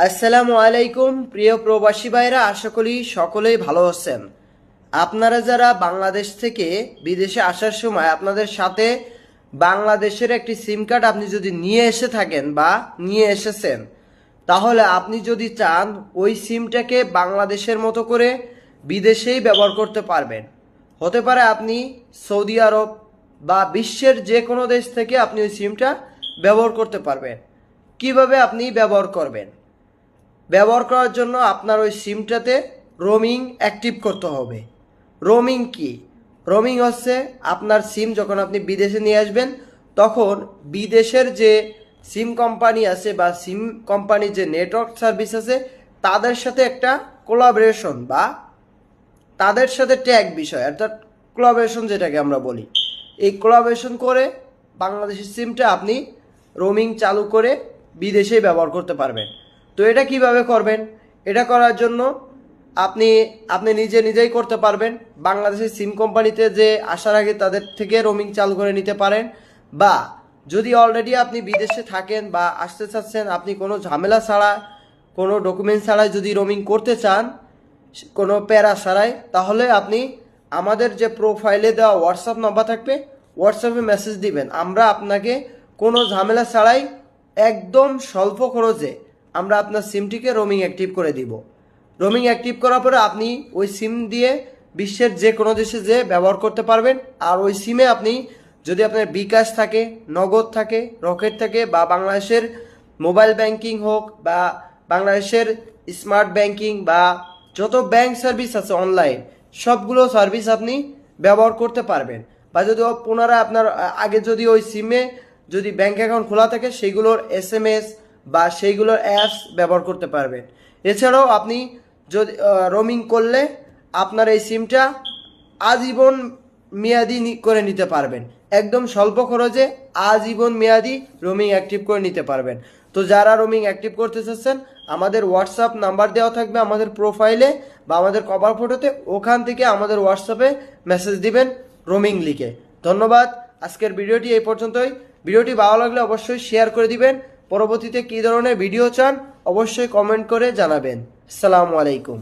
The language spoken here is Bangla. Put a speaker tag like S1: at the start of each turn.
S1: আসসালামু আলাইকুম প্রিয় প্রবাসী ভাইরা, আশা করি সকলেই ভালো আছেন। আপনারা যারা বাংলাদেশ থেকে বিদেশে আসার সময় আপনাদের সাথে বাংলাদেশের একটি সিম কার্ড আপনি যদি নিয়ে এসে থাকেন বা নিয়ে এসেছেন, তাহলে আপনি যদি চান ওই সিমটাকে বাংলাদেশের মতো করে বিদেশেই ব্যবহার করতে পারবেন। হতে পারে আপনি সৌদি আরব বা বিশ্বের যে কোনো দেশ থেকে আপনি ওই সিমটা ব্যবহার করতে পারবেন। কিভাবে আপনি ব্যবহার করবেন? ব্যবহার করার জন্য আপনার ওই সিমটাতে রোমিং অ্যাক্টিভ করতে হবে। রোমিং কি? রোমিং হচ্ছে আপনার সিম যখন আপনি বিদেশে নিয়ে আসবেন, তখন বিদেশের যে সিম কোম্পানি আছে বা সিম কোম্পানির যে নেটওয়ার্ক সার্ভিস আছে তাদের সাথে একটা কোলাবোরেশন বা তাদের সাথে ট্যাগ বিষয়, অর্থাৎ কোলাবোরেশন যেটাকে আমরা বলি, এই কোলাবোরেশন করে বাংলাদেশের সিমটা আপনি রোমিং চালু করে বিদেশেই ব্যবহার করতে পারবেন। তো এটা কিভাবে করবেন? এটা করার জন্য আপনি নিজেই করতে পারবেন। বাংলাদেশের সিম কোম্পানিতে যে আসার আগে তাদের থেকে রোমিং চালু করে নিতে পারেন, বা যদি অলরেডি আপনি বিদেশে থাকেন বা আসতে চাচ্ছেন, আপনি কোনো ঝামেলা ছাড়া কোনো ডকুমেন্ট ছাড়াই যদি রোমিং করতে চান, কোনো প্যারা ছাড়াই, তাহলে আপনি আমাদের যে প্রোফাইলে দেওয়া হোয়াটসঅ্যাপ নাম্বার থাকবে, হোয়াটসঅ্যাপে মেসেজ দিবেন। আমরা আপনাকে কোনো ঝামেলা ছাড়াই একদম স্বল্প খরচে আমরা আপনার সিমটিকে রোমিং অ্যাক্টিভ করে দিব। রোমিং অ্যাক্টিভ করার পরে আপনি ওই সিম দিয়ে বিশ্বের যে কোনো দেশে যে ব্যবহার করতে পারবেন। আর ওই সিমে আপনি যদি আপনার বিকাশ থাকে, নগদ থাকে, রকেট থাকে, বা বাংলাদেশের মোবাইল ব্যাংকিং হোক, বা বাংলাদেশের স্মার্ট ব্যাংকিং, বা যত ব্যাংক সার্ভিস আছে অনলাইন, সবগুলো সার্ভিস আপনি ব্যবহার করতে পারবেন। বা যদি পুনরায় আপনার আগে যদি ওই সিমে যদি ব্যাংক অ্যাকাউন্ট খোলা থাকে, সেইগুলোর SMS বা সেইগুলোর অ্যাপস ব্যবহার করতে পারবেন। এছাড়াও আপনি যদি রোমিং করলে আপনার এই সিমটা আজীবন মেয়াদি করে নিতে পারবেন। একদম স্বল্প খরচে আজীবন মেয়াদি রোমিং অ্যাক্টিভ করে নিতে পারবেন। তো যারা রোমিং অ্যাক্টিভ করতে চাচ্ছেন, আমাদের হোয়াটসঅ্যাপ নাম্বার দেওয়া থাকবে আমাদের প্রোফাইলে বা আমাদের কভার ফটোতে, ওখান থেকে আমাদের হোয়াটসঅ্যাপে মেসেজ দিবেন রোমিং লিখে। ধন্যবাদ। আজকের ভিডিওটি এই পর্যন্তই। ভিডিওটি ভালো লাগলে অবশ্যই শেয়ার করে দিবেন। পরবর্তীতে কী ধরনের ভিডিও চান অবশ্যই কমেন্ট করে জানাবেন। আসসালামু আলাইকুম।